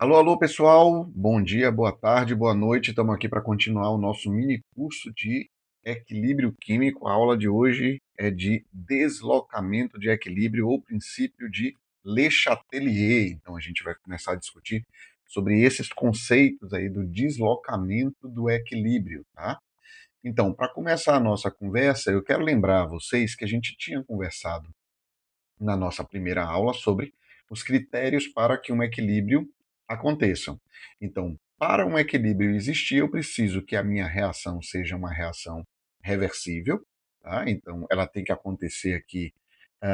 Alô, alô, pessoal. Bom dia, boa tarde, boa noite. Estamos aqui para continuar o nosso mini curso de equilíbrio químico. A aula de hoje é de deslocamento de equilíbrio ou princípio de Le Chatelier. Então a gente vai começar a discutir sobre esses conceitos aí do deslocamento do equilíbrio, tá? Então, para começar a nossa conversa, eu quero lembrar a vocês que a gente tinha conversado na nossa primeira aula sobre os critérios para que um equilíbrio aconteça. Então, para um equilíbrio existir, eu preciso que a minha reação seja uma reação reversível, tá? Então, ela tem que acontecer aqui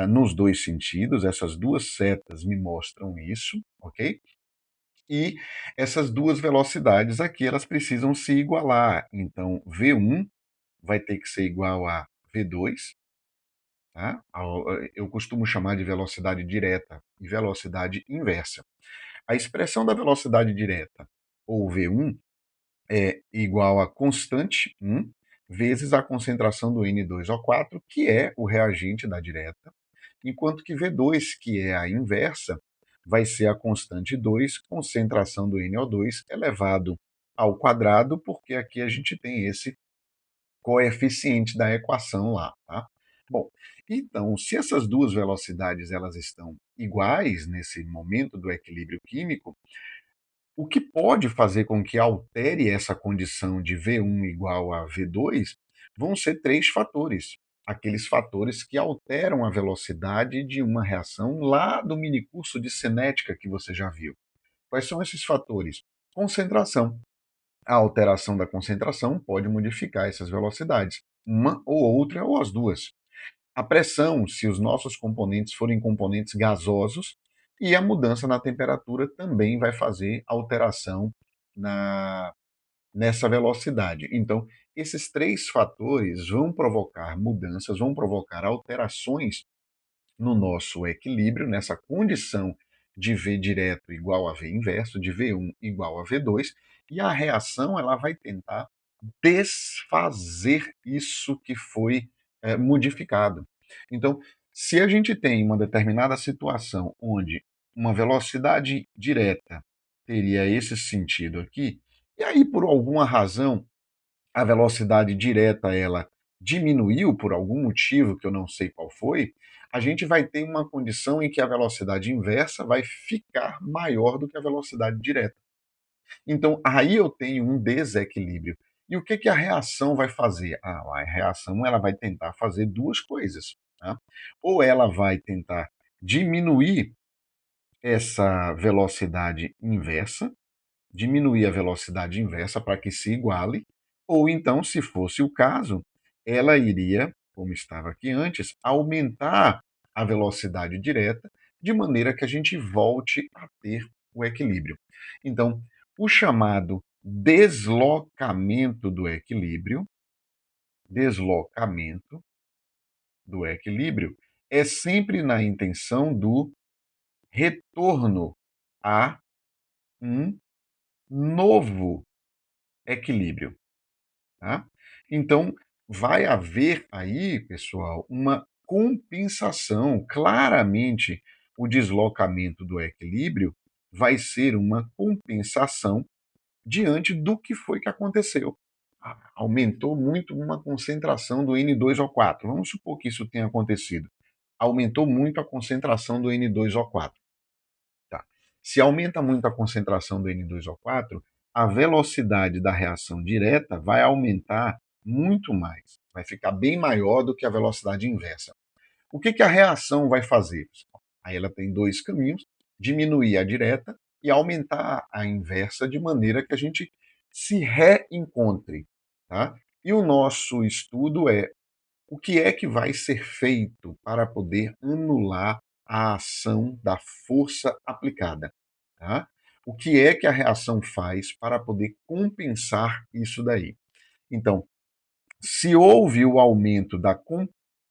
nos dois sentidos, essas duas setas me mostram isso, ok? E essas duas velocidades aqui, elas precisam se igualar. Então, V1 vai ter que ser igual a V2, tá? Eu costumo chamar de velocidade direta e velocidade inversa. A expressão da velocidade direta, ou V1, é igual a constante 1 vezes a concentração do N2O4, que é o reagente da direta, enquanto que V2, que é a inversa, vai ser a constante 2, concentração do NO2 elevado ao quadrado, porque aqui a gente tem esse coeficiente da equação lá, tá? Bom, então, se essas duas velocidades elas estão iguais nesse momento do equilíbrio químico, o que pode fazer com que altere essa condição de V1 igual a V2 vão ser três fatores. Aqueles fatores que alteram a velocidade de uma reação lá do minicurso de cinética que você já viu. Quais são esses fatores? Concentração. A alteração da concentração pode modificar essas velocidades, uma ou outra ou as duas. A pressão, se os nossos componentes forem componentes gasosos, e a mudança na temperatura também vai fazer alteração na, nessa velocidade. Então, esses três fatores vão provocar mudanças, vão provocar alterações no nosso equilíbrio, nessa condição de V direto igual a V inverso, de V1 igual a V2, e a reação ela vai tentar desfazer isso que foi modificado. Então, se a gente tem uma determinada situação onde uma velocidade direta teria esse sentido aqui, e aí por alguma razão a velocidade direta ela diminuiu por algum motivo que eu não sei qual foi, a gente vai ter uma condição em que a velocidade inversa vai ficar maior do que a velocidade direta. Então, aí eu tenho um desequilíbrio. E o que, que a reação vai fazer? A reação ela vai tentar fazer duas coisas. Tá? Ou ela vai tentar diminuir essa velocidade inversa, diminuir a velocidade inversa para que se iguale, ou então, se fosse o caso, ela iria, como estava aqui antes, aumentar a velocidade direta, de maneira que a gente volte a ter o equilíbrio. Então, o chamado deslocamento do equilíbrio, é sempre na intenção do retorno a um novo equilíbrio. Tá? Então, vai haver aí, pessoal, uma compensação. Claramente, o deslocamento do equilíbrio vai ser uma compensação diante do que foi que aconteceu. Aumentou muito uma concentração do N2O4. Vamos supor que isso tenha acontecido. Aumentou muito a concentração do N2O4. Tá. Se aumenta muito a concentração do N2O4, a velocidade da reação direta vai aumentar muito mais, vai ficar bem maior do que a velocidade inversa. O que, que a reação vai fazer? Aí ela tem dois caminhos: diminuir a direta e aumentar a inversa, de maneira que a gente se reencontre. Tá? E o nosso estudo é o que é que vai ser feito para poder anular a ação da força aplicada? Tá? O que é que a reação faz para poder compensar isso daí? Então, se houve o aumento da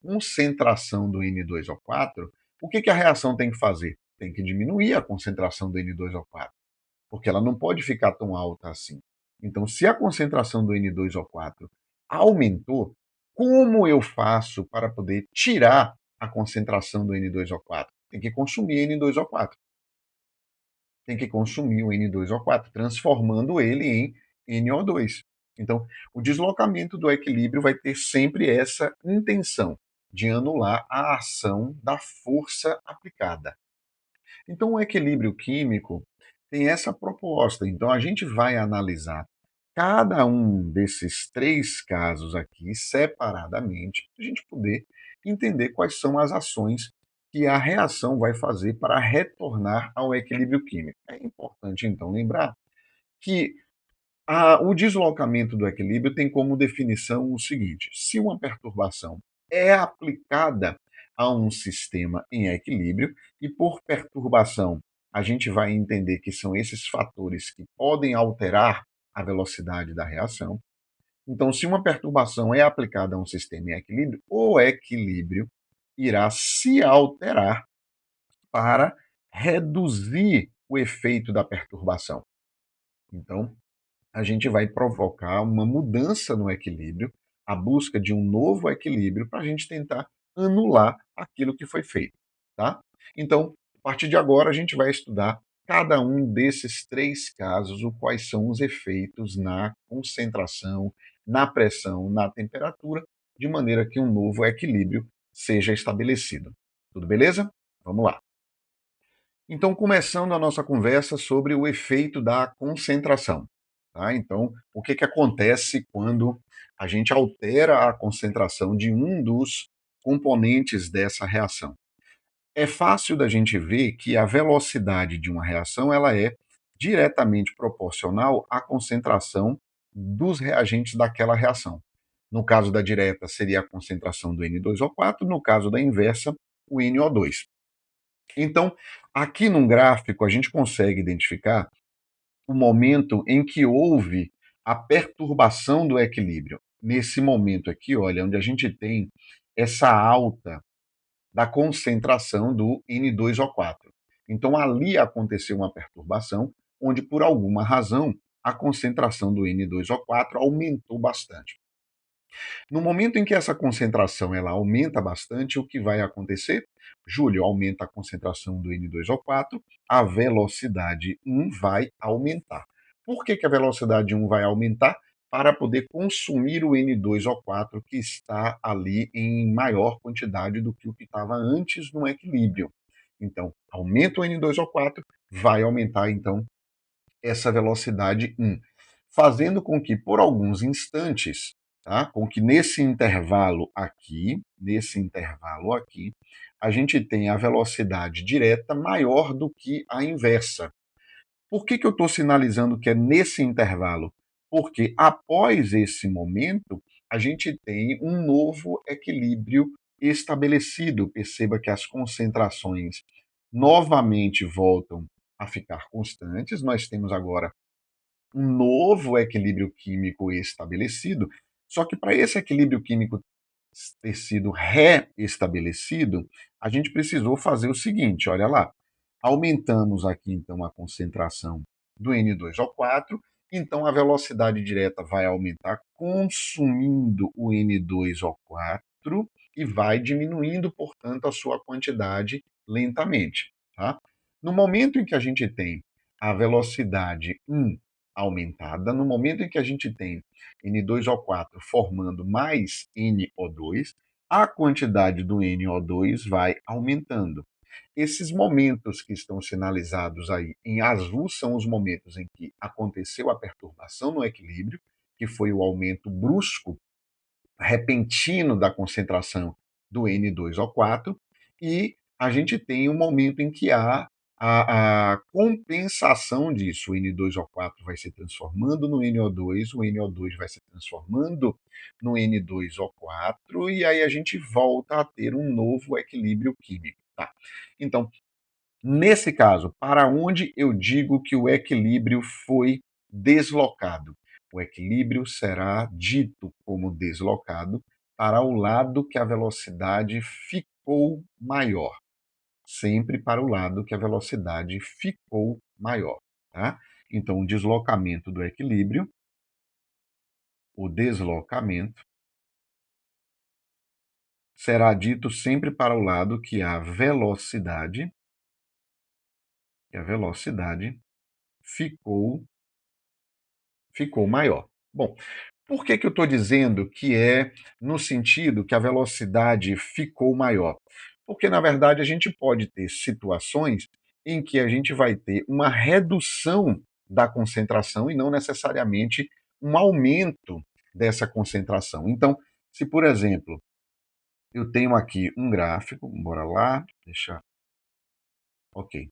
concentração do N2O4, o que, que a reação tem que fazer? Tem que diminuir a concentração do N2O4, porque ela não pode ficar tão alta assim. Então, se a concentração do N2O4 aumentou, como eu faço para poder tirar a concentração do N2O4? Tem que consumir N2O4. tem que consumir o N2O4, transformando ele em NO2. Então, o deslocamento do equilíbrio vai ter sempre essa intenção de anular a ação da força aplicada. Então, o equilíbrio químico tem essa proposta. Então, a gente vai analisar cada um desses três casos aqui separadamente, para a gente poder entender quais são as ações que a reação vai fazer para retornar ao equilíbrio químico. É importante, então, lembrar que o deslocamento do equilíbrio tem como definição o seguinte: se uma perturbação é aplicada a um sistema em equilíbrio, e por perturbação a gente vai entender que são esses fatores que podem alterar a velocidade da reação. Então, se uma perturbação é aplicada a um sistema em equilíbrio, o equilíbrio irá se alterar para reduzir o efeito da perturbação. Então, a gente vai provocar uma mudança no equilíbrio, a busca de um novo equilíbrio para a gente tentar anular aquilo que foi feito, tá? Então, a partir de agora, a gente vai estudar cada um desses três casos, o quais são os efeitos na concentração, na pressão, na temperatura, de maneira que um novo equilíbrio seja estabelecido. Tudo beleza? Vamos lá. Então, começando a nossa conversa sobre o efeito da concentração. Tá? Então, o que acontece quando a gente altera a concentração de um dos componentes dessa reação? É fácil da gente ver que a velocidade de uma reação ela é diretamente proporcional à concentração dos reagentes daquela reação. No caso da direta, seria a concentração do N2O4, no caso da inversa, o NO2. Então, aqui num gráfico, a gente consegue identificar o momento em que houve a perturbação do equilíbrio. Nesse momento aqui, olha, onde a gente tem essa alta da concentração do N2O4. Então, ali aconteceu uma perturbação, onde, por alguma razão, a concentração do N2O4 aumentou bastante. No momento em que essa concentração ela aumenta bastante, o que vai acontecer? Júlio, aumenta a concentração do N2O4, a velocidade 1 vai aumentar. Por que a velocidade 1 vai aumentar? Para poder consumir o N2O4 que está ali em maior quantidade do que o que estava antes no equilíbrio. Então, aumenta o N2O4, vai aumentar então essa velocidade 1, fazendo com que por alguns instantes, tá? Com que nesse intervalo aqui, a gente tenha a velocidade direta maior do que a inversa. Por que eu estou sinalizando que é nesse intervalo? Porque após esse momento, a gente tem um novo equilíbrio estabelecido. Perceba que as concentrações novamente voltam a ficar constantes. Nós temos agora um novo equilíbrio químico estabelecido. Só que para esse equilíbrio químico ter sido reestabelecido, a gente precisou fazer o seguinte, olha lá, aumentamos aqui então a concentração do N2O4, então a velocidade direta vai aumentar consumindo o N2O4 e vai diminuindo, portanto, a sua quantidade lentamente, tá? No momento em que a gente tem a velocidade 1 aumentada, no momento em que a gente tem N2O4 formando mais NO2, a quantidade do NO2 vai aumentando. Esses momentos que estão sinalizados aí em azul são os momentos em que aconteceu a perturbação no equilíbrio, que foi o aumento brusco, repentino da concentração do N2O4, e a gente tem um momento em que há a compensação disso. O N2O4 vai se transformando no NO2, o NO2 vai se transformando no N2O4, e aí a gente volta a ter um novo equilíbrio químico. Tá? Então, nesse caso, para onde eu digo que o equilíbrio foi deslocado? O equilíbrio será dito como deslocado para o lado que a velocidade ficou maior. Sempre para o lado que a velocidade ficou maior. Tá? Então, o deslocamento será dito sempre para o lado que a velocidade ficou, ficou maior. Bom, por que eu estou dizendo que é no sentido que a velocidade ficou maior? Porque, na verdade, a gente pode ter situações em que a gente vai ter uma redução da concentração e não necessariamente um aumento dessa concentração. Então, se, por exemplo, eu tenho aqui um gráfico, bora lá, deixa. Ok.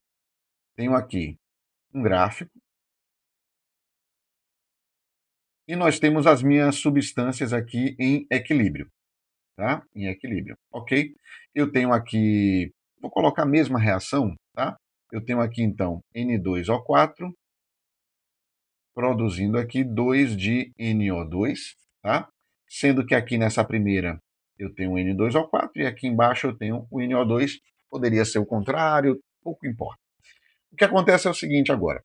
Tenho aqui um gráfico e nós temos as minhas substâncias aqui em equilíbrio. Tá? Em equilíbrio, ok? Eu tenho aqui, vou colocar a mesma reação, tá? Eu tenho aqui então N2O4 produzindo aqui 2 de NO2, tá? Sendo que aqui nessa primeira eu tenho o N2O4 e aqui embaixo eu tenho o NO2, poderia ser o contrário, pouco importa. O que acontece é o seguinte agora,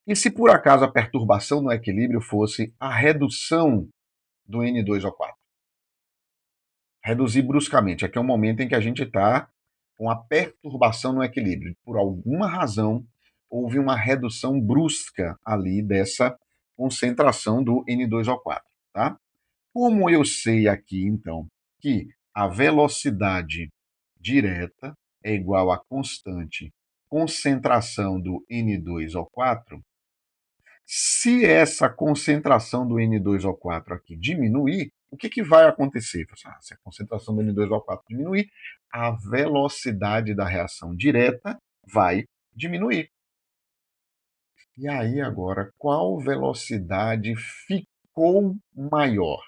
e se por acaso a perturbação no equilíbrio fosse a redução do N2O4? Reduzir bruscamente. Aqui é um momento em que a gente está com a perturbação no equilíbrio. Por alguma razão, houve uma redução brusca ali dessa concentração do N2O4. Tá? Como eu sei aqui, então, que a velocidade direta é igual à constante concentração do N2O4, se essa concentração do N2O4 aqui diminuir, o que vai acontecer? Se a concentração do N2O4 diminuir, a velocidade da reação direta vai diminuir. E aí agora, qual velocidade ficou maior?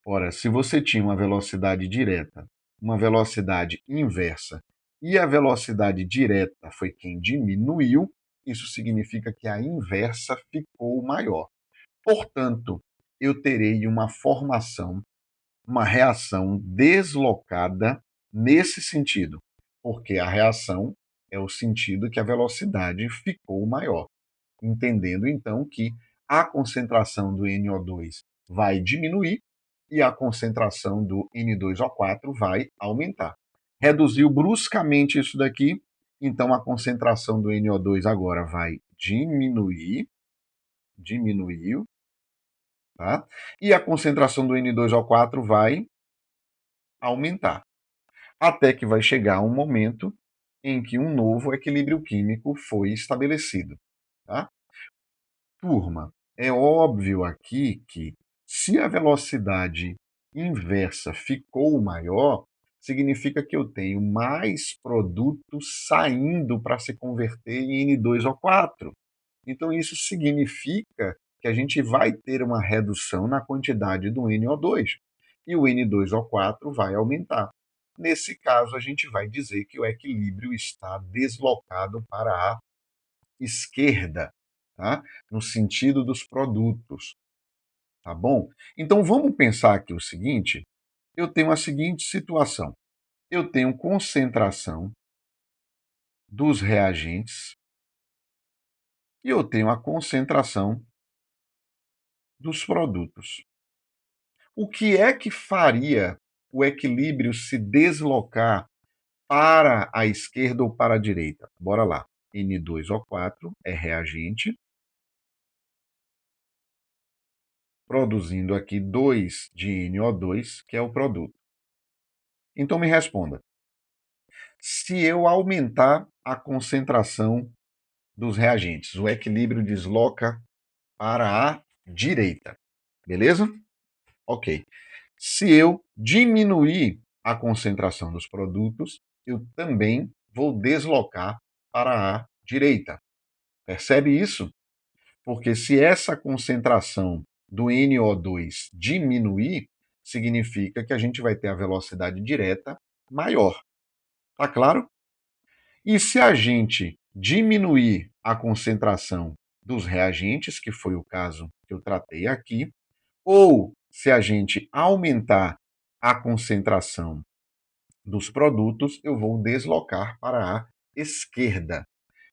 Ora, se você tinha uma velocidade direta, uma velocidade inversa, e a velocidade direta foi quem diminuiu, isso significa que a inversa ficou maior. Portanto, eu terei uma formação, uma reação deslocada nesse sentido, porque a reação é o sentido que a velocidade ficou maior. Entendendo então que a concentração do NO2 vai diminuir e a concentração do N2O4 vai aumentar. Reduziu bruscamente isso daqui, então a concentração do NO2 agora vai diminuir, diminuiu, tá? E a concentração do N2O4 vai aumentar, até que vai chegar um momento em que um novo equilíbrio químico foi estabelecido, tá? Turma, é óbvio aqui que se a velocidade inversa ficou maior, significa que eu tenho mais produtos saindo para se converter em N2O4. Então, isso significa que a gente vai ter uma redução na quantidade do NO2 e o N2O4 vai aumentar. Nesse caso, a gente vai dizer que o equilíbrio está deslocado para a esquerda, tá? No sentido dos produtos, tá bom? Então, vamos pensar aqui o seguinte: eu tenho a seguinte situação. Eu tenho concentração dos reagentes e eu tenho a concentração dos produtos. O que é que faria o equilíbrio se deslocar para a esquerda ou para a direita? Bora lá. N2O4 é reagente, produzindo aqui 2 de NO2, que é o produto. Então me responda. Se eu aumentar a concentração dos reagentes, o equilíbrio desloca para a direita. Beleza? Ok. Se eu diminuir a concentração dos produtos, eu também vou deslocar para a direita. Percebe isso? Porque se essa concentração do NO2 diminuir, significa que a gente vai ter a velocidade direta maior. Tá claro? E se a gente diminuir a concentração dos reagentes, que foi o caso que eu tratei aqui, ou se a gente aumentar a concentração dos produtos, eu vou deslocar para a esquerda.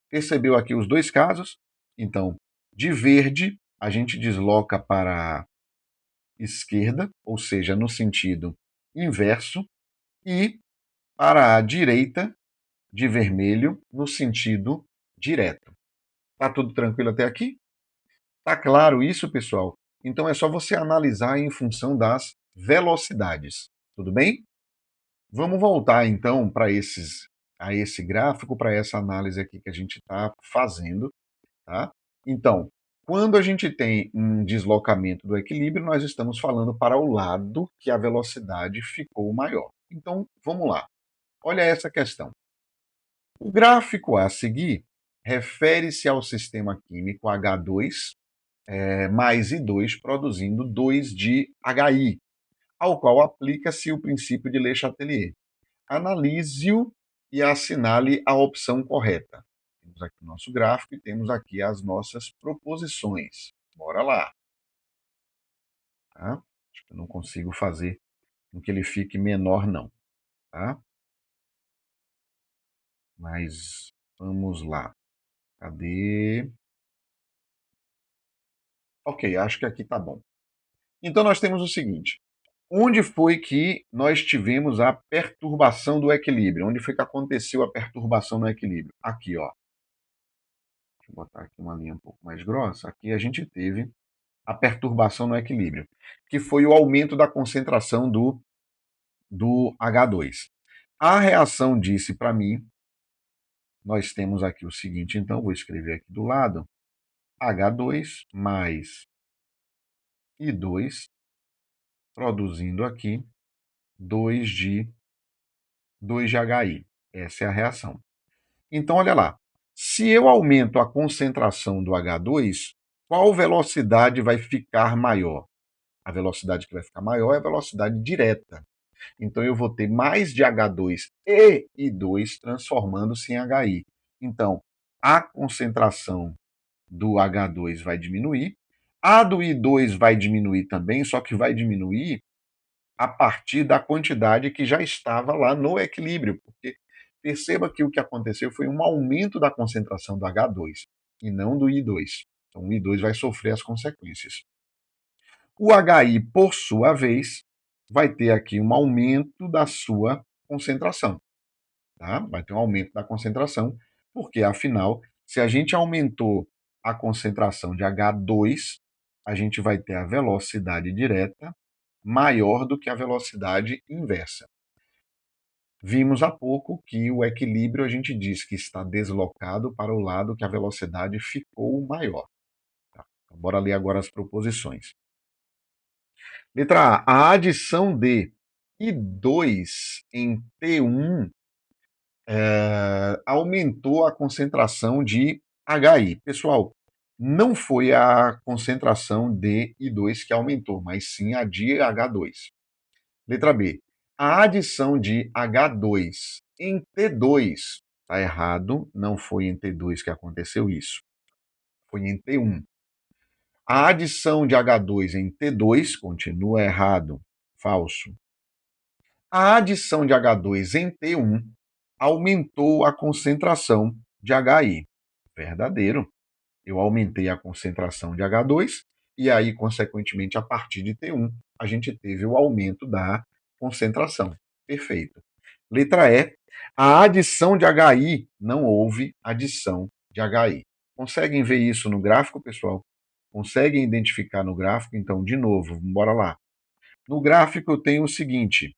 Percebeu aqui os dois casos? Então, de verde, a gente desloca para a esquerda, ou seja, no sentido inverso, e para a direita, de vermelho, no sentido direto. Tá tudo tranquilo até aqui? Tá claro isso, pessoal? Então é só você analisar em função das velocidades, tudo bem? Vamos voltar então para esse gráfico, para essa análise aqui que a gente está fazendo, tá? Então, quando a gente tem um deslocamento do equilíbrio, nós estamos falando para o lado que a velocidade ficou maior. Então, vamos lá. Olha essa questão. O gráfico a seguir refere-se ao sistema químico H2 mais I2 produzindo 2 de HI, ao qual aplica-se o princípio de Le Chatelier. Analise-o e assinale a opção correta. Temos aqui o nosso gráfico e temos aqui as nossas proposições. Bora lá. Tá? Acho que eu não consigo fazer com que ele fique menor, não. Tá? Mas vamos lá. Cadê? Ok, acho que aqui está bom. Então nós temos o seguinte. Onde foi que nós tivemos a perturbação do equilíbrio? Onde foi que aconteceu a perturbação no equilíbrio? Aqui, ó. Deixa eu botar aqui uma linha um pouco mais grossa. Aqui a gente teve a perturbação no equilíbrio, que foi o aumento da concentração do H2. A reação disse para mim, nós temos aqui o seguinte, então, vou escrever aqui do lado, H2 mais I2, produzindo aqui 2 de 2 de HI. Essa é a reação. Então, olha lá. Se eu aumento a concentração do H2, qual velocidade vai ficar maior? A velocidade que vai ficar maior é a velocidade direta. Então, eu vou ter mais de H2 e I2 transformando-se em HI. Então, a concentração do H2 vai diminuir, a do I2 vai diminuir também, só que vai diminuir a partir da quantidade que já estava lá no equilíbrio, porque perceba que o que aconteceu foi um aumento da concentração do H2 e não do I2. Então, o I2 vai sofrer as consequências. O HI, por sua vez, vai ter aqui um aumento da sua concentração. Tá? Vai ter um aumento da concentração, porque, afinal, se a gente aumentou a concentração de H2, a gente vai ter a velocidade direta maior do que a velocidade inversa. Vimos há pouco que o equilíbrio a gente diz que está deslocado para o lado que a velocidade ficou maior. Tá? Então, bora ler agora as proposições. Letra A. A adição de I2 em T1 aumentou a concentração de HI. Pessoal, não foi a concentração de I2 que aumentou, mas sim a de H2. Letra B. A adição de H2 em T2 está errado, não foi em T2 que aconteceu isso, foi em T1. A adição de H2 em T2 continua errado, falso. A adição de H2 em T1 aumentou a concentração de HI, verdadeiro. Eu aumentei a concentração de H2 e aí, consequentemente, a partir de T1, a gente teve o aumento da concentração. Perfeito. Letra E. A adição de HI, não houve adição de HI. Conseguem ver isso no gráfico, pessoal? Conseguem identificar no gráfico? Então, de novo, bora lá. No gráfico eu tenho o seguinte,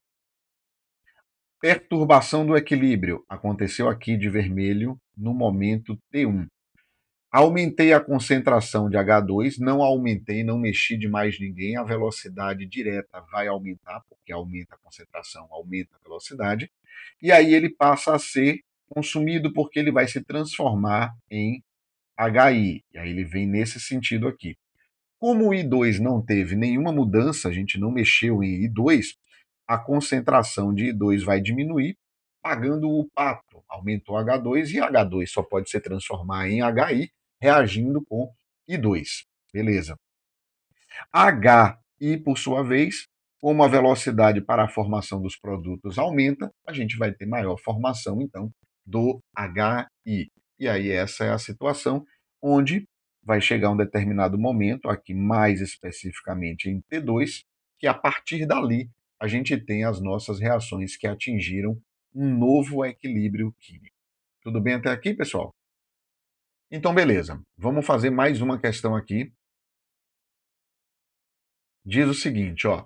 perturbação do equilíbrio aconteceu aqui de vermelho no momento T1. Aumentei a concentração de H2, não aumentei, não mexi de mais ninguém, a velocidade direta vai aumentar, porque aumenta a concentração, aumenta a velocidade, e aí ele passa a ser consumido porque ele vai se transformar em HI, e aí ele vem nesse sentido aqui. Como o I2 não teve nenhuma mudança, a gente não mexeu em I2, a concentração de I2 vai diminuir, pagando o pato. Aumentou H2 e H2 só pode se transformar em HI reagindo com I2. Beleza. HI, por sua vez, como a velocidade para a formação dos produtos aumenta, a gente vai ter maior formação, então, do HI. E aí essa é a situação onde vai chegar um determinado momento, aqui mais especificamente em T2, que a partir dali a gente tem as nossas reações que atingiram um novo equilíbrio químico. Tudo bem até aqui, pessoal? Então, beleza. Vamos fazer mais uma questão aqui. Diz o seguinte, ó.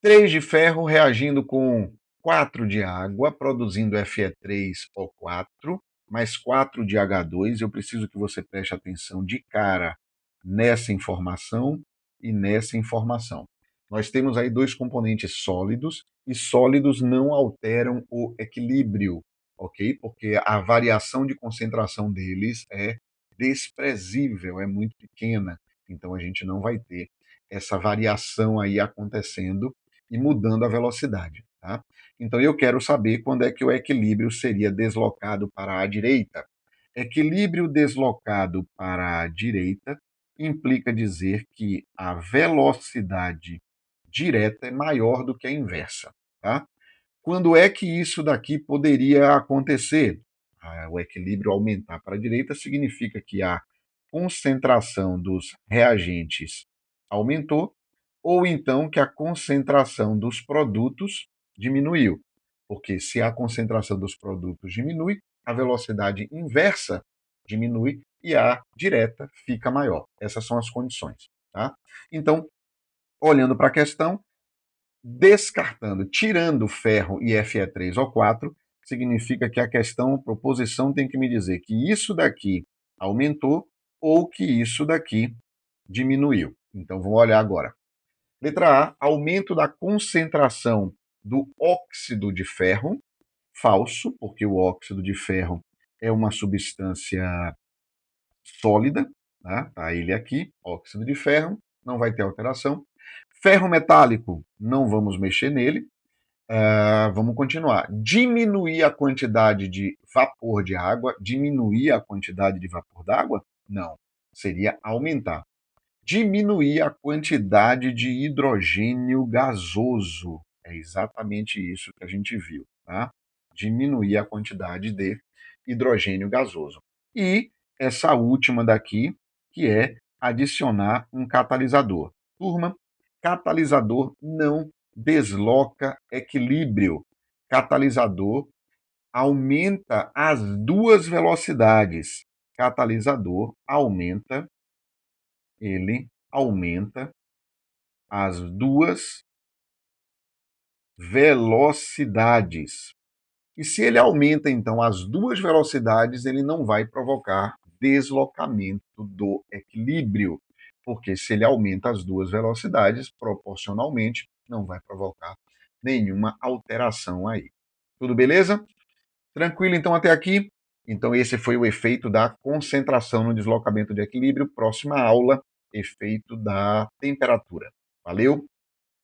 3 de ferro reagindo com 4 de água, produzindo Fe3O4, mais 4 de H2. Eu preciso que você preste atenção de cara nessa informação e nessa informação. Nós temos aí dois componentes sólidos, e sólidos não alteram o equilíbrio, ok? Porque a variação de concentração deles é desprezível, é muito pequena. Então a gente não vai ter essa variação aí acontecendo e mudando a velocidade. Tá? Então eu quero saber quando é que o equilíbrio seria deslocado para a direita. Equilíbrio deslocado para a direita implica dizer que a velocidade direta é maior do que a inversa. Tá? Quando é que isso daqui poderia acontecer? O equilíbrio aumentar para a direita significa que a concentração dos reagentes aumentou, ou então que a concentração dos produtos diminuiu. Porque se a concentração dos produtos diminui, a velocidade inversa diminui e a direta fica maior. Essas são as condições. Tá? Então, olhando para a questão, descartando, tirando ferro e Fe3O4, significa que a questão, a proposição tem que me dizer que isso daqui aumentou ou que isso daqui diminuiu. Então, vamos olhar agora. Letra A, aumento da concentração do óxido de ferro. Falso, porque o óxido de ferro é uma substância sólida, tá ele aqui, óxido de ferro, não vai ter alteração. Ferro metálico, não vamos mexer nele. Vamos continuar. Diminuir a quantidade de vapor de água, diminuir a quantidade de vapor d'água? Não, seria aumentar. Diminuir a quantidade de hidrogênio gasoso. É exatamente isso que a gente viu, tá? Diminuir a quantidade de hidrogênio gasoso. E essa última daqui, que é adicionar um catalisador. Turma, catalisador não desloca equilíbrio. Catalisador aumenta as duas velocidades. Catalisador ele aumenta as duas velocidades. E se ele aumenta, então, as duas velocidades, ele não vai provocar deslocamento do equilíbrio, porque se ele aumenta as duas velocidades, proporcionalmente, não vai provocar nenhuma alteração aí. Tudo beleza? Tranquilo, então, até aqui? Então, esse foi o efeito da concentração no deslocamento de equilíbrio. Próxima aula, efeito da temperatura. Valeu?